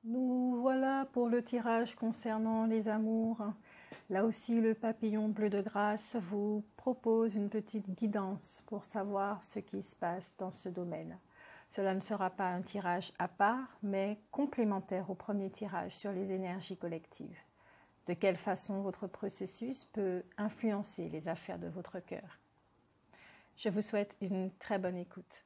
Nous voilà pour le tirage concernant les amours. Là aussi, le papillon bleu de grâce vous propose une petite guidance pour savoir ce qui se passe dans ce domaine. Cela ne sera pas un tirage à part, mais complémentaire au premier tirage sur les énergies collectives. De quelle façon votre processus peut influencer les affaires de votre cœur. Je vous souhaite une très bonne écoute.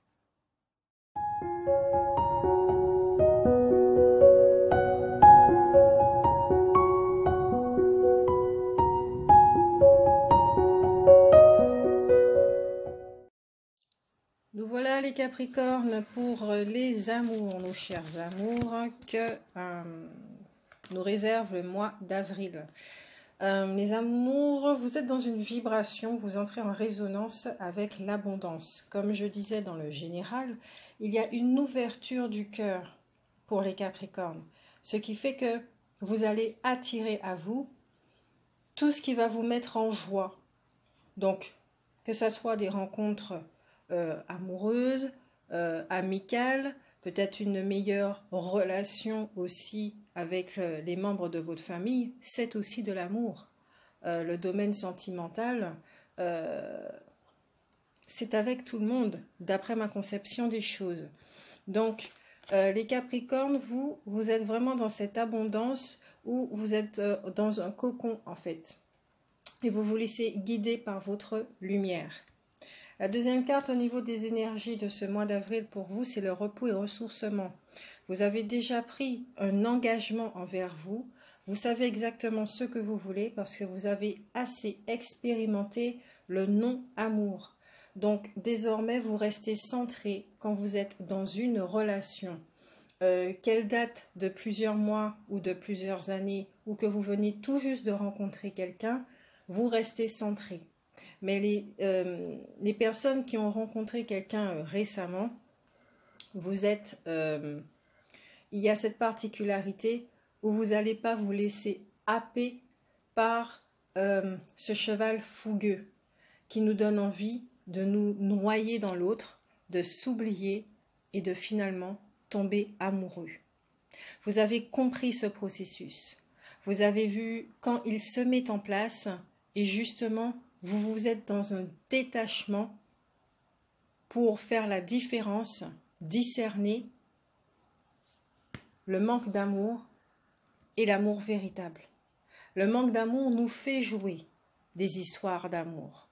Nous voilà les Capricornes pour les amours, nos chers amours, que nous réserve le mois d'avril. Les amours, vous êtes dans une vibration, vous entrez en résonance avec l'abondance. Comme je disais dans le général, il y a une ouverture du cœur pour les Capricornes, ce qui fait que vous allez attirer à vous tout ce qui va vous mettre en joie. Donc, que ce soit des rencontres amoureuses, amicales, peut-être une meilleure relation aussi avec les membres de votre famille, c'est aussi de l'amour. Le domaine sentimental, c'est avec tout le monde, d'après ma conception des choses. Donc, les Capricornes, vous êtes vraiment dans cette abondance où vous êtes dans un cocon en fait. Et vous vous laissez guider par votre lumière. La deuxième carte au niveau des énergies de ce mois d'avril pour vous, c'est le repos et ressourcement. Vous avez déjà pris un engagement envers vous. Vous savez exactement ce que vous voulez parce que vous avez assez expérimenté le non-amour. Donc désormais, vous restez centré quand vous êtes dans une relation. Qu'elle date de plusieurs mois ou de plusieurs années ou que vous venez tout juste de rencontrer quelqu'un, vous restez centré. Mais les personnes qui ont rencontré quelqu'un récemment, vous êtes, il y a cette particularité où vous n'allez pas vous laisser happer par ce cheval fougueux qui nous donne envie de nous noyer dans l'autre, de s'oublier et de finalement tomber amoureux. Vous avez compris ce processus. Vous avez vu quand il se met en place et justement, vous êtes dans un détachement pour faire la différence, discerner le manque d'amour et l'amour véritable. Le manque d'amour nous fait jouer des histoires d'amour,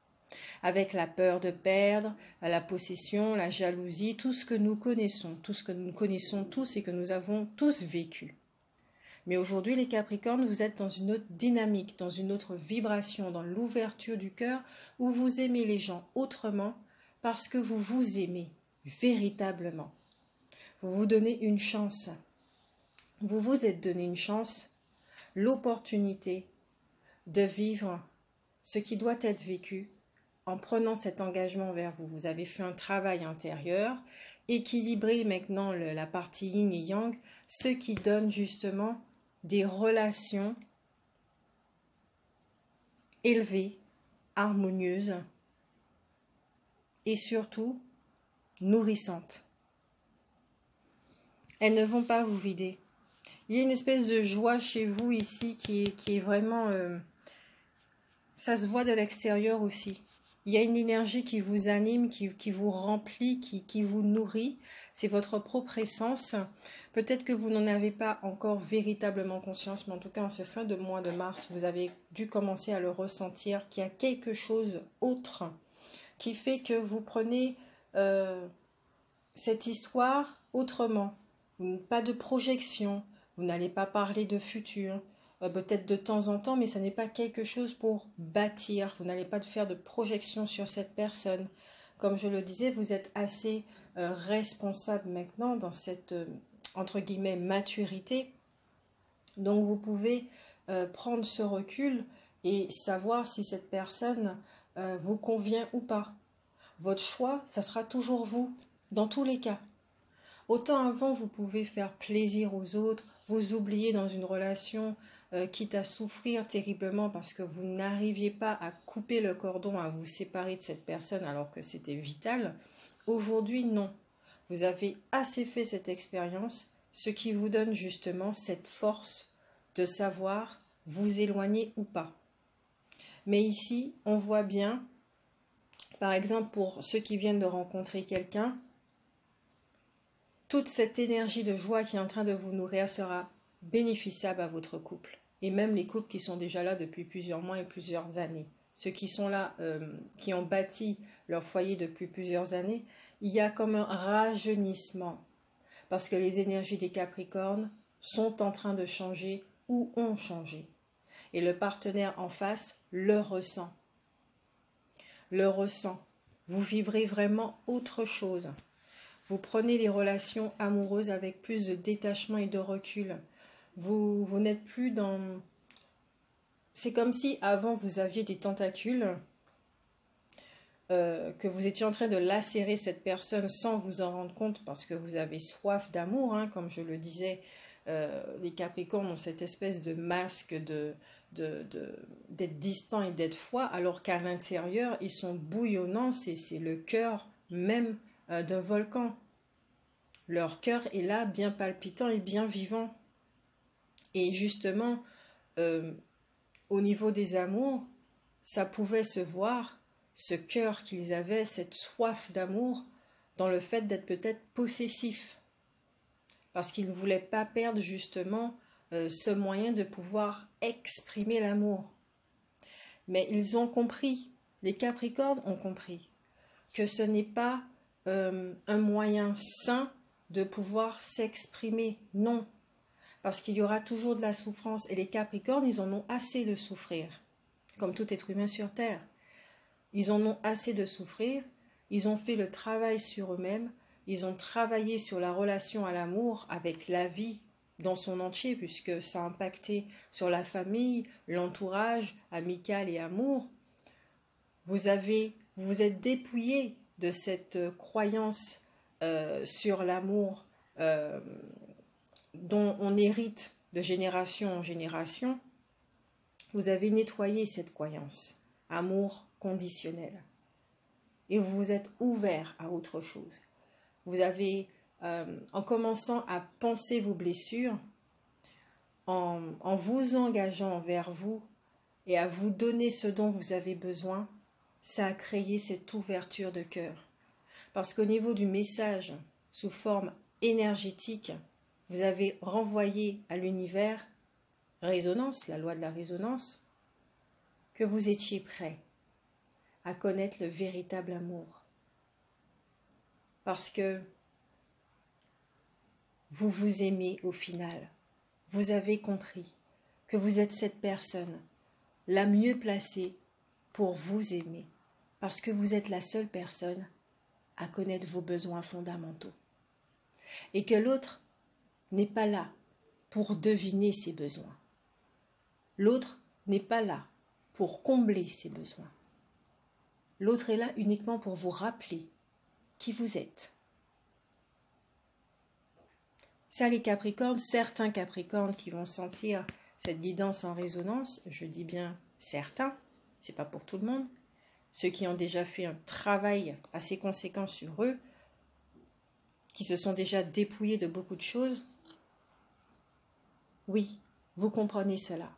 avec la peur de perdre, la possession, la jalousie, tout ce que nous connaissons, tout ce que nous connaissons tous et que nous avons tous vécu. Mais aujourd'hui, les Capricornes, vous êtes dans une autre dynamique, dans une autre vibration, dans l'ouverture du cœur, où vous aimez les gens autrement parce que vous vous aimez véritablement. Vous vous donnez une chance. Vous vous êtes donné une chance, l'opportunité de vivre ce qui doit être vécu en prenant cet engagement vers vous. Vous avez fait un travail intérieur, équilibré maintenant la partie yin et yang, ce qui donne justement des relations élevées, harmonieuses et surtout nourrissantes. Elles ne vont pas vous vider. Il y a une espèce de joie chez vous ici qui est vraiment... ça se voit de l'extérieur aussi. Il y a une énergie qui vous anime, qui vous remplit, qui vous nourrit. C'est votre propre essence. Peut-être que vous n'en avez pas encore véritablement conscience, mais en tout cas, en ce fin de mois de mars, vous avez dû commencer à le ressentir, qu'il y a quelque chose autre qui fait que vous prenez cette histoire autrement. Pas de projection, vous n'allez pas parler de futur, peut-être de temps en temps, mais ce n'est pas quelque chose pour bâtir. Vous n'allez pas faire de projection sur cette personne. Comme je le disais, vous êtes assez responsable maintenant dans cette, entre guillemets, maturité. Donc vous pouvez prendre ce recul et savoir si cette personne vous convient ou pas. Votre choix, ça sera toujours vous, dans tous les cas. Autant avant, vous pouvez faire plaisir aux autres, vous oublier dans une relation, quitte à souffrir terriblement parce que vous n'arriviez pas à couper le cordon, à vous séparer de cette personne alors que c'était vital. Aujourd'hui, non. Vous avez assez fait cette expérience ce qui vous donne justement cette force de savoir vous éloigner ou pas. Mais ici, on voit bien, par exemple pour ceux qui viennent de rencontrer quelqu'un, toute cette énergie de joie qui est en train de vous nourrir sera bénéficiable à votre couple. Et même les couples qui sont déjà là depuis plusieurs mois et plusieurs années. Ceux qui sont là, qui ont bâti leur foyer depuis plusieurs années, il y a comme un rajeunissement. Parce que les énergies des Capricornes sont en train de changer ou ont changé. Et le partenaire en face le ressent. Le ressent. Vous vibrez vraiment autre chose. Vous prenez les relations amoureuses avec plus de détachement et de recul. Vous n'êtes plus dans... C'est comme si avant vous aviez des tentacules, que vous étiez en train de lacérer cette personne sans vous en rendre compte parce que vous avez soif d'amour, hein, comme je le disais, les Capricornes ont cette espèce de masque d'être distants et d'être froids, alors qu'à l'intérieur, ils sont bouillonnants, c'est le cœur même d'un volcan. Leur cœur est là, bien palpitant et bien vivant. Et justement, au niveau des amours, ça pouvait se voir, ce cœur qu'ils avaient, cette soif d'amour, dans le fait d'être peut-être possessifs. Parce qu'ils ne voulaient pas perdre justement ce moyen de pouvoir exprimer l'amour. Mais ils ont compris, les Capricornes ont compris, que ce n'est pas un moyen sain de pouvoir s'exprimer, non. Parce qu'il y aura toujours de la souffrance. Et les Capricornes, ils en ont assez de souffrir, comme tout être humain sur Terre. Ils en ont assez de souffrir, ils ont fait le travail sur eux-mêmes, ils ont travaillé sur la relation à l'amour avec la vie dans son entier, puisque ça a impacté sur la famille, l'entourage, amical et amour. Vous êtes dépouillé de cette croyance sur l'amour dont on hérite de génération en génération. Vous avez nettoyé cette croyance, amour conditionnel. Et vous vous êtes ouvert à autre chose. Vous avez, en commençant à penser vos blessures, en vous engageant envers vous et à vous donner ce dont vous avez besoin, ça a créé cette ouverture de cœur. Parce qu'au niveau du message, sous forme énergétique, vous avez renvoyé à l'univers, résonance, la loi de la résonance, que vous étiez prêt à connaître le véritable amour. Parce que vous vous aimez au final. Vous avez compris que vous êtes cette personne la mieux placée pour vous aimer. Parce que vous êtes la seule personne à connaître vos besoins fondamentaux. Et que l'autre n'est pas là pour deviner ses besoins. L'autre n'est pas là pour combler ses besoins. L'autre est là uniquement pour vous rappeler qui vous êtes. Ça, les Capricornes, certains Capricornes qui vont sentir cette guidance en résonance, je dis bien certains, c'est pas pour tout le monde, ceux qui ont déjà fait un travail assez conséquent sur eux, qui se sont déjà dépouillés de beaucoup de choses, oui, vous comprenez cela.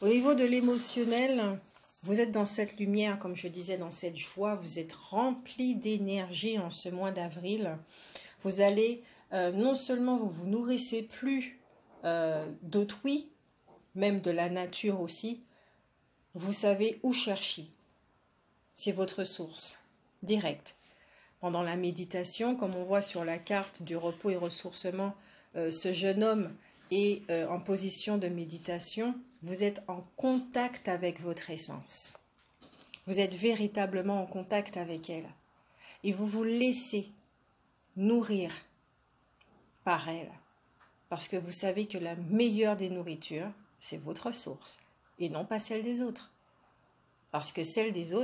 Au niveau de l'émotionnel, vous êtes dans cette lumière, comme je disais, dans cette joie, vous êtes rempli d'énergie en ce mois d'avril. Vous allez, non seulement vous vous nourrissez plus d'autrui, même de la nature aussi, vous savez où chercher. C'est votre source, directe. Pendant la méditation, comme on voit sur la carte du repos et ressourcement, ce jeune homme est en position de méditation, vous êtes en contact avec votre essence. Vous êtes véritablement en contact avec elle. Et vous vous laissez nourrir par elle. Parce que vous savez que la meilleure des nourritures, c'est votre source. Et non pas celle des autres. Parce que celle des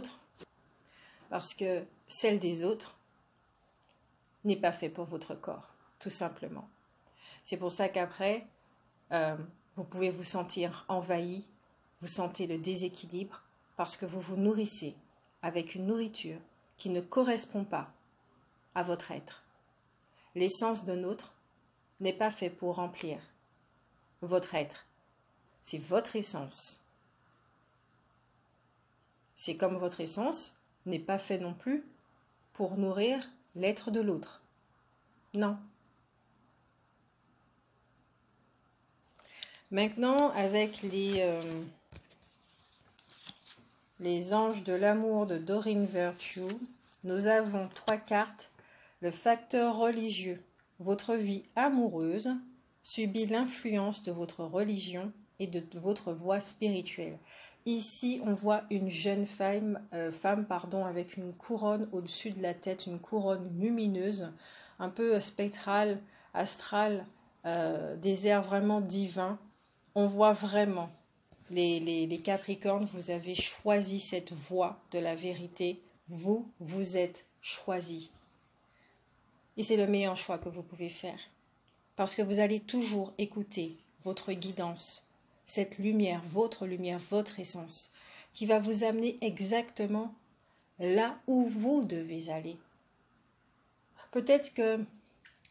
autres n'est pas faite pour votre corps, tout simplement. C'est pour ça qu'après, vous pouvez vous sentir envahi, vous sentez le déséquilibre, parce que vous vous nourrissez avec une nourriture qui ne correspond pas à votre être. L'essence d'un autre n'est pas fait pour remplir votre être. C'est votre essence. C'est comme votre essence n'est pas fait non plus pour nourrir l'être de l'autre. Non. Maintenant, avec les anges de l'amour de Doreen Virtue, nous avons 3 cartes. Le facteur religieux. Votre vie amoureuse subit l'influence de votre religion et de votre voie spirituelle. Ici, on voit une jeune femme, avec une couronne au-dessus de la tête, une couronne lumineuse, un peu spectrale, astrale, des airs vraiment divins. On voit vraiment, les Capricornes, vous avez choisi cette voie de la vérité. Vous êtes choisis. Et c'est le meilleur choix que vous pouvez faire. Parce que vous allez toujours écouter votre guidance, cette lumière, votre essence, qui va vous amener exactement là où vous devez aller. Peut-être que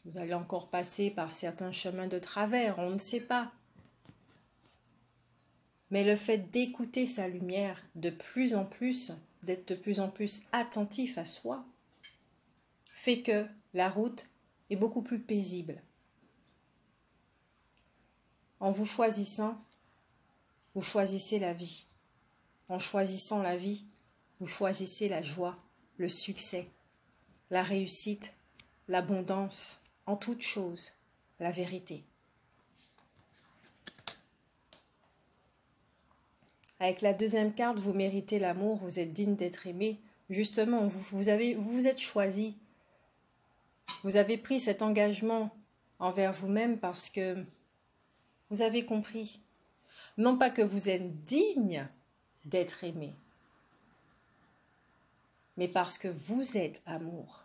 vous allez encore passer par certains chemins de travers, on ne sait pas. Mais le fait d'écouter sa lumière de plus en plus, d'être de plus en plus attentif à soi, fait que la route est beaucoup plus paisible. En vous choisissant, vous choisissez la vie. En choisissant la vie, vous choisissez la joie, le succès, la réussite, l'abondance, en toute chose, la vérité. Avec la deuxième carte, vous méritez l'amour, vous êtes digne d'être aimé. Justement, vous vous êtes choisi. Vous avez pris cet engagement envers vous-même parce que vous avez compris. Non pas que vous êtes digne d'être aimé, mais parce que vous êtes amour.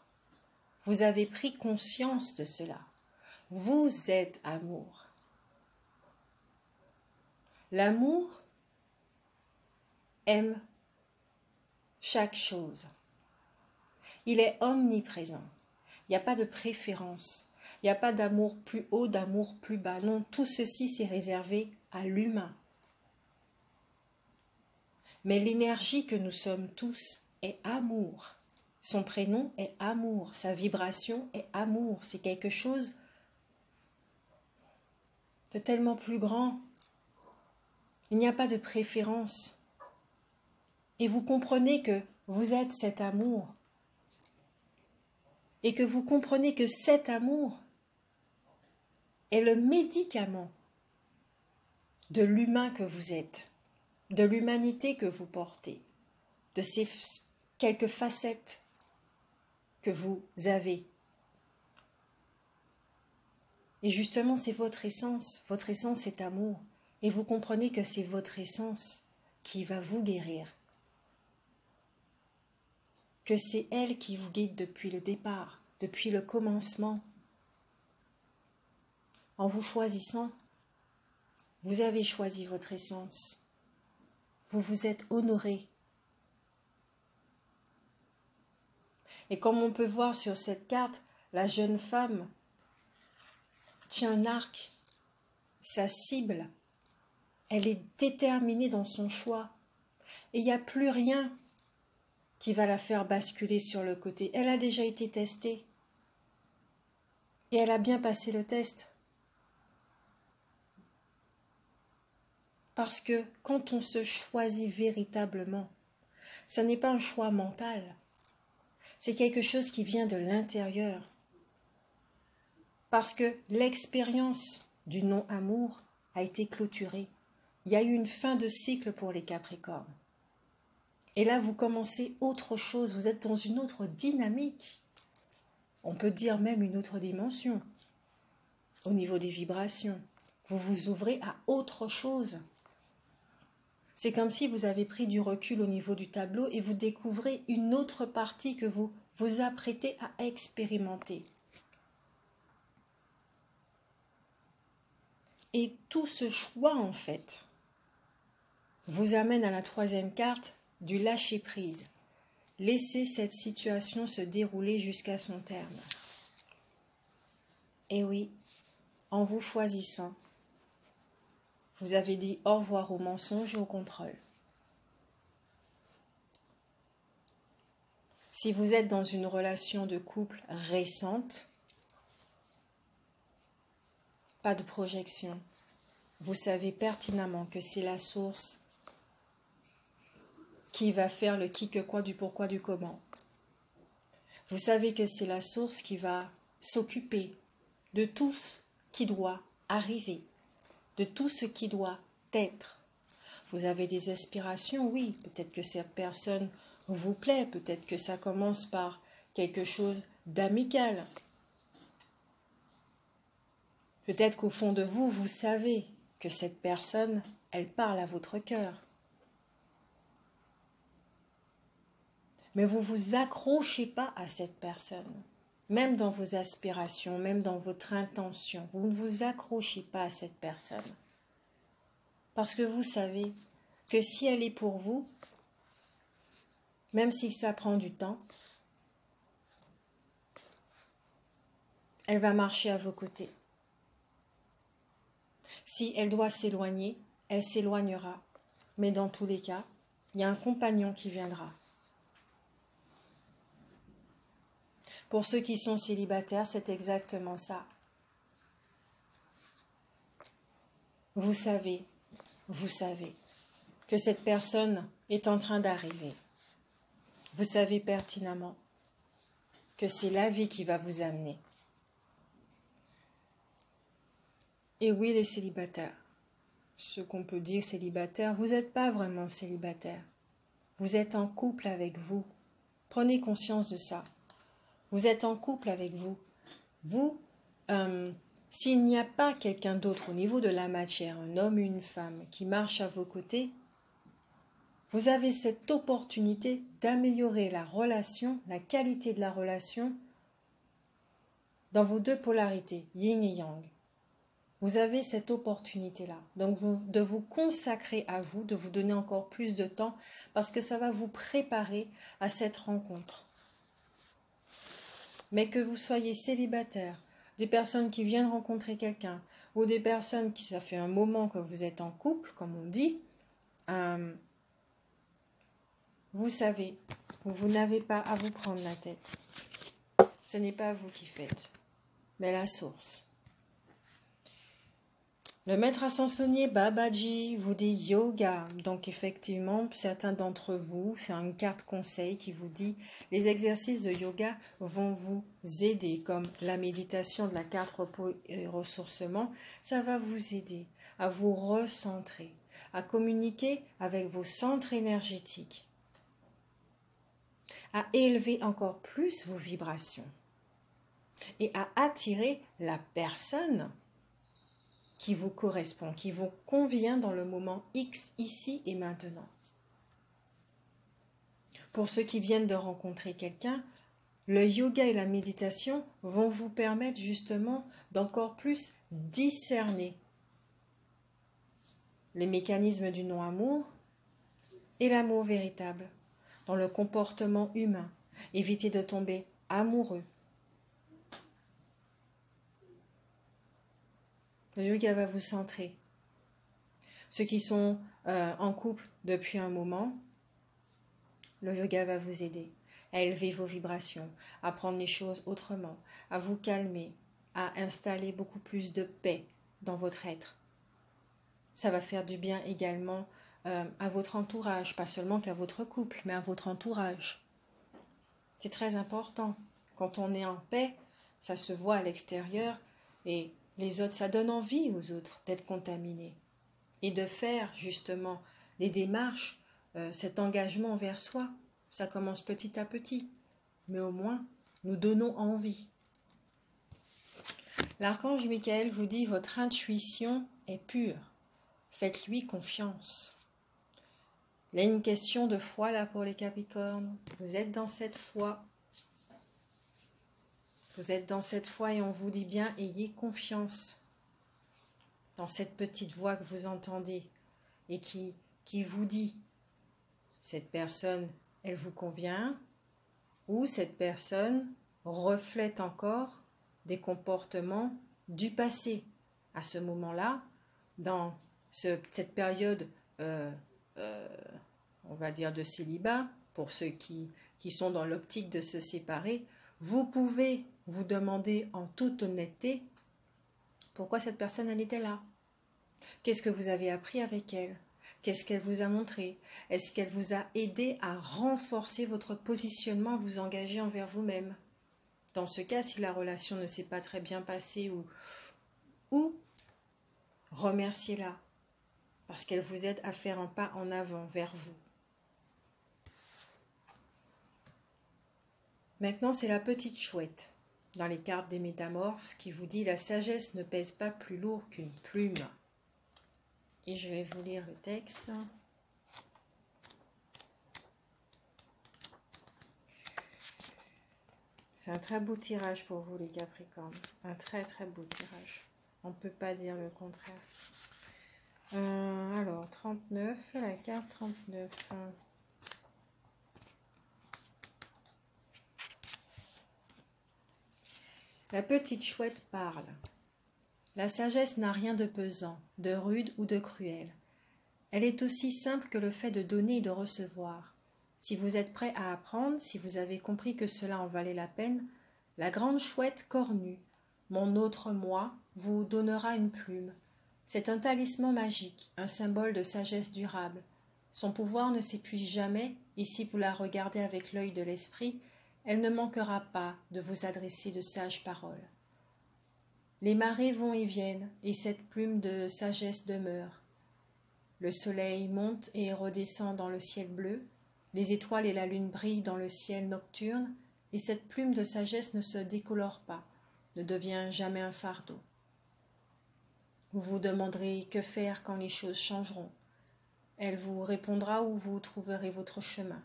Vous avez pris conscience de cela. Vous êtes amour. L'amour aime chaque chose. Il est omniprésent. Il n'y a pas de préférence. Il n'y a pas d'amour plus haut, d'amour plus bas. Non, tout ceci c'est réservé à l'humain. Mais l'énergie que nous sommes tous est amour. Son prénom est amour. Sa vibration est amour. C'est quelque chose de tellement plus grand. Il n'y a pas de préférence. Et vous comprenez que vous êtes cet amour. Et que vous comprenez que cet amour est le médicament de l'humain que vous êtes, de l'humanité que vous portez, de ces quelques facettes que vous avez. Et justement, c'est votre essence est amour. Et vous comprenez que c'est votre essence qui va vous guérir. Que c'est elle qui vous guide depuis le départ, depuis le commencement. En vous choisissant, vous avez choisi votre essence. Vous vous êtes honoré. Et comme on peut voir sur cette carte, la jeune femme tient un arc, sa cible. Elle est déterminée dans son choix. Et il n'y a plus rien qui va la faire basculer sur le côté. Elle a déjà été testée. Et elle a bien passé le test. Parce que quand on se choisit véritablement, ce n'est pas un choix mental. C'est quelque chose qui vient de l'intérieur. Parce que l'expérience du non-amour a été clôturée. Il y a eu une fin de cycle pour les Capricornes. Et là, vous commencez autre chose, vous êtes dans une autre dynamique. On peut dire même une autre dimension. Au niveau des vibrations, vous vous ouvrez à autre chose. C'est comme si vous avez pris du recul au niveau du tableau et vous découvrez une autre partie que vous vous apprêtez à expérimenter. Et tout ce choix, en fait, vous amène à la troisième carte du lâcher-prise. Laissez cette situation se dérouler jusqu'à son terme. Et oui, en vous choisissant, vous avez dit au revoir au mensonge et au contrôle. Si vous êtes dans une relation de couple récente, pas de projection. Vous savez pertinemment que c'est la source qui va faire le qui, que, quoi, du pourquoi, du comment. Vous savez que c'est la source qui va s'occuper de tout ce qui doit arriver, de tout ce qui doit être. Vous avez des aspirations, oui, peut-être que cette personne vous plaît, peut-être que ça commence par quelque chose d'amical. Peut-être qu'au fond de vous, vous savez que cette personne, elle parle à votre cœur. Mais vous ne vous accrochez pas à cette personne. Même dans vos aspirations, même dans votre intention, vous ne vous accrochez pas à cette personne. Parce que vous savez que si elle est pour vous, même si ça prend du temps, elle va marcher à vos côtés. Si elle doit s'éloigner, elle s'éloignera. Mais dans tous les cas, il y a un compagnon qui viendra. Pour ceux qui sont célibataires, c'est exactement ça. Vous savez que cette personne est en train d'arriver. Vous savez pertinemment que c'est la vie qui va vous amener. Et oui, les célibataires, ce qu'on peut dire célibataire, vous n'êtes pas vraiment célibataire. Vous êtes en couple avec vous. Prenez conscience de ça. Vous êtes en couple avec vous. Vous, s'il n'y a pas quelqu'un d'autre au niveau de la matière, un homme ou une femme qui marche à vos côtés, vous avez cette opportunité d'améliorer la relation, la qualité de la relation dans vos deux polarités, yin et yang. Vous avez cette opportunité-là. Donc, de vous consacrer à vous, de vous donner encore plus de temps, parce que ça va vous préparer à cette rencontre. Mais que vous soyez célibataire, des personnes qui viennent rencontrer quelqu'un, ou des personnes qui, ça fait un moment que vous êtes en couple, comme on dit, vous savez, vous n'avez pas à vous prendre la tête. Ce n'est pas vous qui faites, mais la source. Le maître ascensionnier Babaji vous dit yoga. Donc effectivement, certains d'entre vous, c'est une carte conseil qui vous dit les exercices de yoga vont vous aider, comme la méditation de la carte repos et ressourcement. Ça va vous aider à vous recentrer, à communiquer avec vos centres énergétiques, à élever encore plus vos vibrations et à attirer la personne qui vous correspond, qui vous convient dans le moment X, ici et maintenant. Pour ceux qui viennent de rencontrer quelqu'un, le yoga et la méditation vont vous permettre justement d'encore plus discerner les mécanismes du non-amour et l'amour véritable dans le comportement humain. Évitez de tomber amoureux. Le yoga va vous centrer. Ceux qui sont en couple depuis un moment, le yoga va vous aider à élever vos vibrations, à prendre les choses autrement, à vous calmer, à installer beaucoup plus de paix dans votre être. Ça va faire du bien également à votre entourage, pas seulement qu'à votre couple, mais à votre entourage. C'est très important. Quand on est en paix, ça se voit à l'extérieur et les autres, ça donne envie aux autres d'être contaminés et de faire justement les démarches, cet engagement envers soi. Ça commence petit à petit, mais au moins nous donnons envie. L'archange Michael vous dit votre intuition est pure, faites-lui confiance. Il y a une question de foi là pour les Capricornes. Vous êtes dans cette foi. Vous êtes dans cette foi et on vous dit bien, ayez confiance dans cette petite voix que vous entendez et qui vous dit, cette personne, elle vous convient, ou cette personne reflète encore des comportements du passé à ce moment-là, dans cette période, on va dire, de célibat, pour ceux qui sont dans l'optique de se séparer, vous pouvez vous demander en toute honnêteté pourquoi cette personne elle était là. Qu'est-ce que vous avez appris avec elle? Qu'est-ce qu'elle vous a montré? Est-ce qu'elle vous a aidé à renforcer votre positionnement, à vous engager envers vous-même? Dans ce cas, si la relation ne s'est pas très bien passée ou remerciez-la parce qu'elle vous aide à faire un pas en avant vers vous. Maintenant, c'est la petite chouette dans les cartes des métamorphes qui vous dit « La sagesse ne pèse pas plus lourd qu'une plume ». Et je vais vous lire le texte. C'est un très beau tirage pour vous les Capricornes. Un très très beau tirage. On ne peut pas dire le contraire. Alors, 39, la carte 39. La petite chouette parle. La sagesse n'a rien de pesant, de rude ou de cruel. Elle est aussi simple que le fait de donner et de recevoir. Si vous êtes prêt à apprendre, si vous avez compris que cela en valait la peine, la grande chouette cornue, mon autre moi, vous donnera une plume. C'est un talisman magique, un symbole de sagesse durable. Son pouvoir ne s'épuise jamais, et si vous la regardez avec l'œil de l'esprit, elle ne manquera pas de vous adresser de sages paroles. Les marées vont et viennent, et cette plume de sagesse demeure. Le soleil monte et redescend dans le ciel bleu, les étoiles et la lune brillent dans le ciel nocturne, et cette plume de sagesse ne se décolore pas, ne devient jamais un fardeau. Vous vous demanderez que faire quand les choses changeront. Elle vous répondra où vous trouverez votre chemin.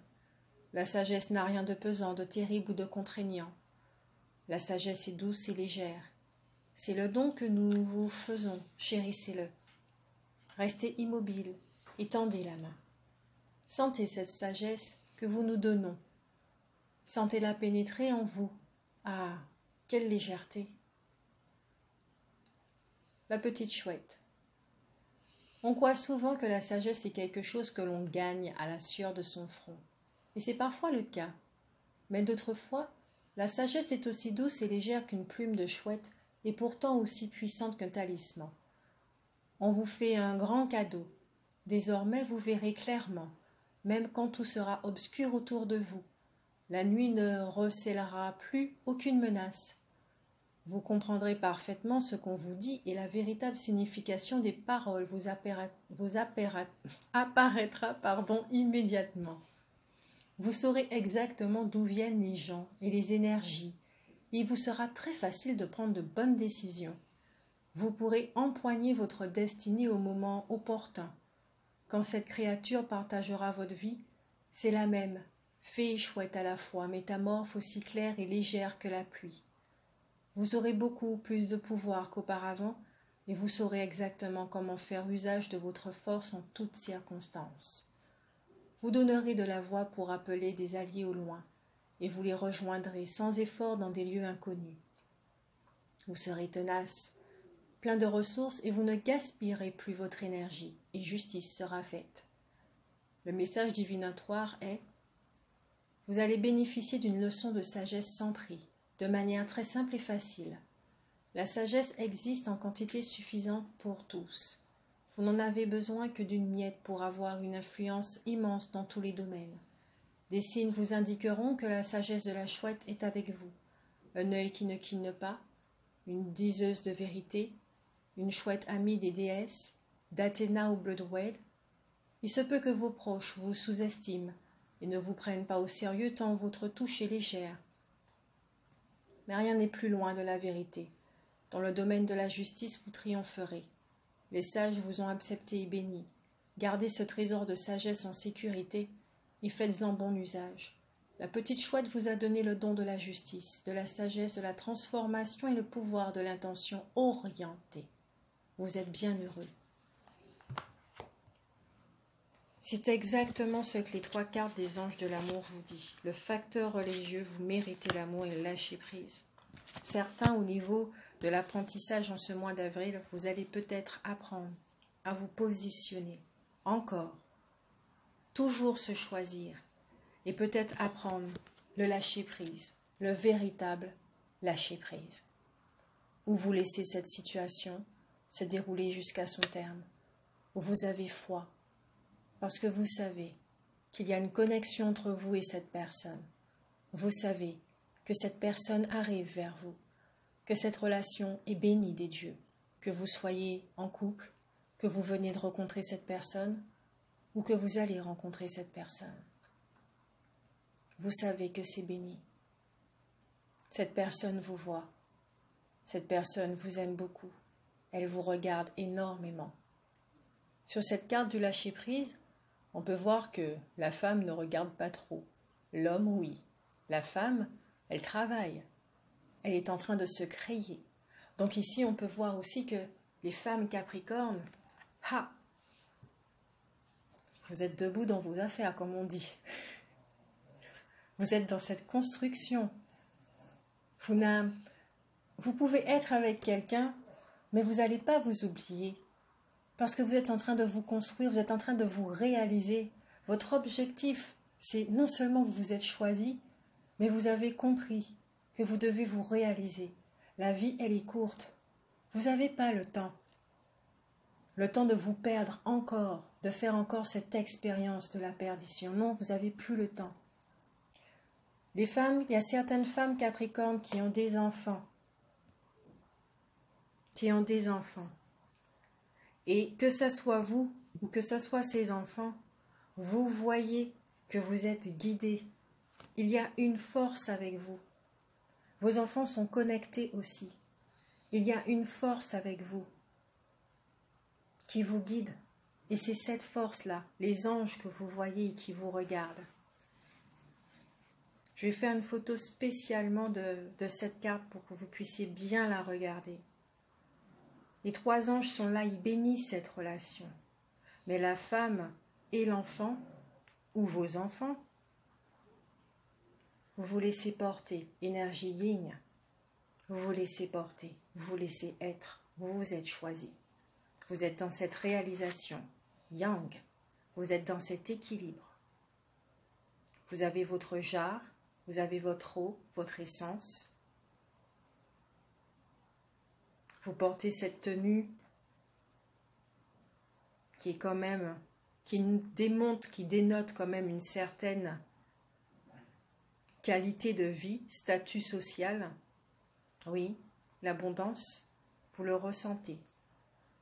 La sagesse n'a rien de pesant, de terrible ou de contraignant. La sagesse est douce et légère. C'est le don que nous vous faisons, chérissez-le. Restez immobile et tendez la main. Sentez cette sagesse que vous nous donnons. Sentez-la pénétrer en vous. Ah, quelle légèreté! La petite chouette. On croit souvent que la sagesse est quelque chose que l'on gagne à la sueur de son front. Et c'est parfois le cas. Mais d'autres fois, la sagesse est aussi douce et légère qu'une plume de chouette et pourtant aussi puissante qu'un talisman. On vous fait un grand cadeau. Désormais, vous verrez clairement, même quand tout sera obscur autour de vous. La nuit ne recèlera plus aucune menace. Vous comprendrez parfaitement ce qu'on vous dit et la véritable signification des paroles vous apparaîtra immédiatement. Vous saurez exactement d'où viennent les gens et les énergies. Il vous sera très facile de prendre de bonnes décisions. Vous pourrez empoigner votre destinée au moment opportun. Quand cette créature partagera votre vie, c'est la même, fée et chouette à la fois, métamorphe aussi claire et légère que la pluie. Vous aurez beaucoup plus de pouvoir qu'auparavant et vous saurez exactement comment faire usage de votre force en toutes circonstances. Vous donnerez de la voix pour appeler des alliés au loin et vous les rejoindrez sans effort dans des lieux inconnus. Vous serez tenace, plein de ressources et vous ne gaspillerez plus votre énergie et justice sera faite. Le message divinatoire est « Vous allez bénéficier d'une leçon de sagesse sans prix, de manière très simple et facile. La sagesse existe en quantité suffisante pour tous. Vous n'en avez besoin que d'une miette pour avoir une influence immense dans tous les domaines. Des signes vous indiqueront que la sagesse de la chouette est avec vous. Un œil qui ne cligne pas, une diseuse de vérité, une chouette amie des déesses, d'Athéna ou Bloodwed. Il se peut que vos proches vous sous-estiment et ne vous prennent pas au sérieux tant votre touche est légère. Mais rien n'est plus loin de la vérité. Dans le domaine de la justice, vous triompherez. Les sages vous ont accepté et béni. Gardez ce trésor de sagesse en sécurité et faites-en bon usage. La petite chouette vous a donné le don de la justice, de la sagesse, de la transformation et le pouvoir de l'intention orientée. Vous êtes bien heureux. C'est exactement ce que les 3 cartes des anges de l'amour vous disent. Le facteur religieux, vous méritez l'amour et le lâcher prise. Certains, au niveau de l'apprentissage en ce mois d'avril, vous allez peut-être apprendre à vous positionner encore, toujours se choisir et peut-être apprendre le lâcher-prise, le véritable lâcher-prise. Où vous laissez cette situation se dérouler jusqu'à son terme, où vous avez foi, parce que vous savez qu'il y a une connexion entre vous et cette personne. Vous savez que cette personne arrive vers vous, que cette relation est bénie des dieux, que vous soyez en couple, que vous venez de rencontrer cette personne ou que vous allez rencontrer cette personne. Vous savez que c'est béni. Cette personne vous voit. Cette personne vous aime beaucoup. Elle vous regarde énormément. Sur cette carte du lâcher-prise, on peut voir que la femme ne regarde pas trop. L'homme, oui. La femme, elle travaille. Elle est en train de se créer. Donc ici, on peut voir aussi que les femmes capricornes, vous êtes debout dans vos affaires, comme on dit. Vous êtes dans cette construction. Vous pouvez être avec quelqu'un, mais vous n'allez pas vous oublier. Parce que vous êtes en train de vous construire, vous êtes en train de vous réaliser. Votre objectif, c'est non seulement vous vous êtes choisi, mais vous avez compris que vous devez vous réaliser. La vie, elle est courte. Vous n'avez pas le temps. Le temps de vous perdre encore, de faire encore cette expérience de la perdition. Non, vous n'avez plus le temps. Les femmes, il y a certaines femmes capricornes qui ont des enfants. Et que ça soit vous ou que ça soit ces enfants, vous voyez que vous êtes guidés. Il y a une force avec vous. Vos enfants sont connectés aussi. Il y a une force avec vous qui vous guide. Et c'est cette force-là, les anges que vous voyez et qui vous regardent. Je vais faire une photo spécialement de cette carte pour que vous puissiez bien la regarder. Les 3 anges sont là, ils bénissent cette relation. Mais la femme et l'enfant, ou vos enfants, vous vous laissez porter, énergie yin, vous vous laissez porter, vous vous laissez être, vous vous êtes choisi. Vous êtes dans cette réalisation yang, vous êtes dans cet équilibre. Vous avez votre jarre, vous avez votre eau, votre essence. Vous portez cette tenue qui est quand même, qui dénote quand même une certaine qualité de vie, statut social. Oui, l'abondance, vous le ressentez.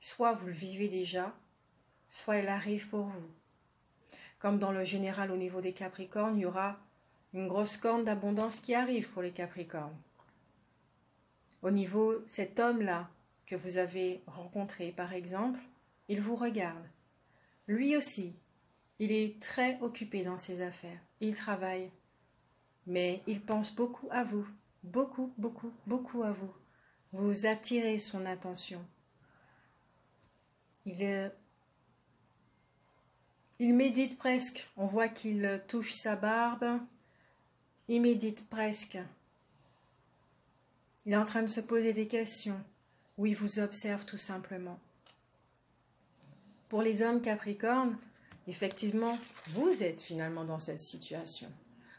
Soit vous le vivez déjà, soit elle arrive pour vous. Comme dans le général au niveau des Capricornes, il y aura une grosse corne d'abondance qui arrive pour les Capricornes. Au niveau, cet homme-là que vous avez rencontré, par exemple, il vous regarde. Lui aussi, il est très occupé dans ses affaires. Il travaille, mais il pense beaucoup à vous. Beaucoup, beaucoup, beaucoup à vous. Vous attirez son attention. Il médite presque. On voit qu'il touche sa barbe. Il médite presque. Il est en train de se poser des questions. Ou il vous observe tout simplement. Pour les hommes capricornes, effectivement, vous êtes finalement dans cette situation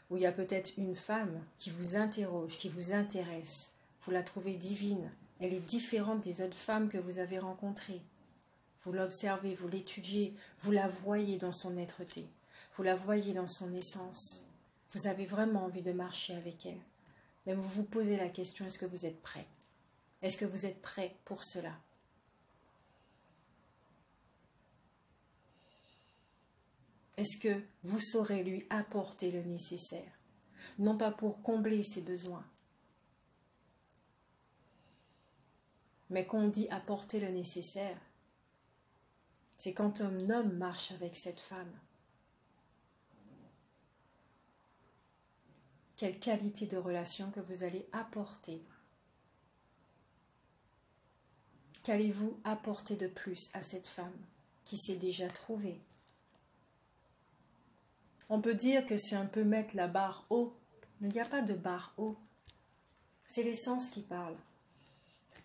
où il y a peut-être une femme qui vous interroge, qui vous intéresse. Vous la trouvez divine. Elle est différente des autres femmes que vous avez rencontrées. Vous l'observez, vous l'étudiez, vous la voyez dans son êtreté. Vous la voyez dans son essence. Vous avez vraiment envie de marcher avec elle. Mais vous vous posez la question, est-ce que vous êtes prêt? Est-ce que vous êtes prêt pour cela? Est-ce que vous saurez lui apporter le nécessaire? Non pas pour combler ses besoins, mais quand on dit apporter le nécessaire, c'est quand un homme marche avec cette femme. Quelle qualité de relation que vous allez apporter? Qu'allez-vous apporter de plus à cette femme qui s'est déjà trouvée? On peut dire que c'est un peu mettre la barre haut, mais il n'y a pas de barre haut. C'est l'essence qui parle.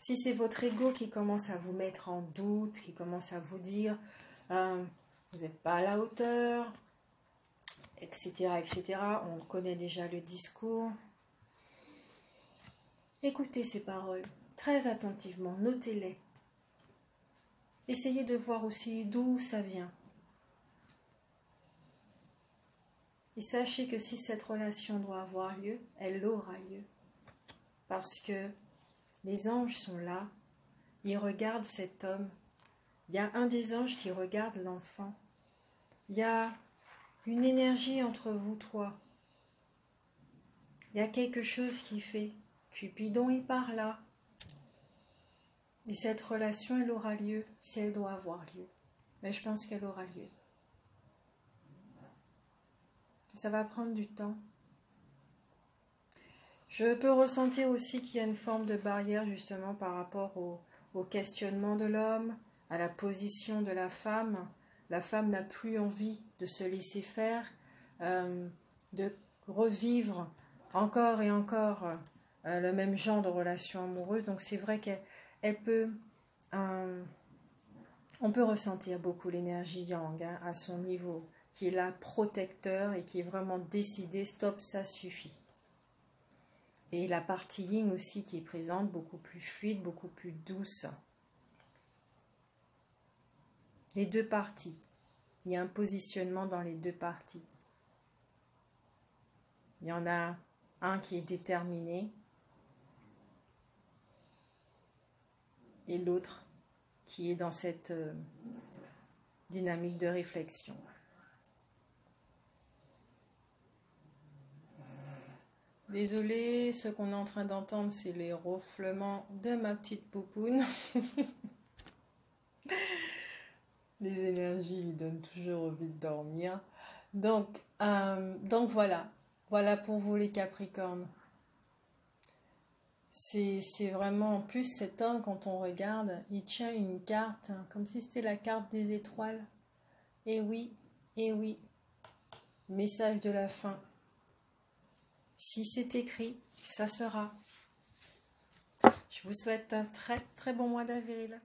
Si c'est votre ego qui commence à vous mettre en doute, qui commence à vous dire vous n'êtes pas à la hauteur, etc., etc., on connaît déjà le discours. Écoutez ces paroles très attentivement, notez-les. Essayez de voir aussi d'où ça vient. Et sachez que si cette relation doit avoir lieu, elle aura lieu. Parce que les anges sont là, ils regardent cet homme. Il y a un des anges qui regarde l'enfant. Il y a une énergie entre vous trois. Il y a quelque chose qui fait. Cupidon, il part là. Et cette relation, elle aura lieu, si elle doit avoir lieu. Mais je pense qu'elle aura lieu. Ça va prendre du temps. Je peux ressentir aussi qu'il y a une forme de barrière justement par rapport au questionnement de l'homme, à la position de la femme. La femme n'a plus envie de se laisser faire, de revivre encore et encore le même genre de relation amoureuse. Donc c'est vrai qu'elle peut... on peut ressentir beaucoup l'énergie yang à son niveau, qui est là protecteur et qui est vraiment décidé, stop, ça suffit. Et la partie yin aussi qui est présente, beaucoup plus fluide, beaucoup plus douce. Les deux parties. Il y a un positionnement dans les deux parties. Il y en a un qui est déterminé et l'autre qui est dans cette dynamique de réflexion. Désolée, ce qu'on est en train d'entendre, c'est les ronflements de ma petite poupoune. Les énergies lui donnent toujours envie de dormir. Donc voilà. Voilà pour vous les Capricornes. C'est vraiment, en plus cet homme, quand on regarde, il tient une carte, comme si c'était la carte des étoiles. Et oui, message de la fin. Si c'est écrit, ça sera. Je vous souhaite un très très bon mois d'avril.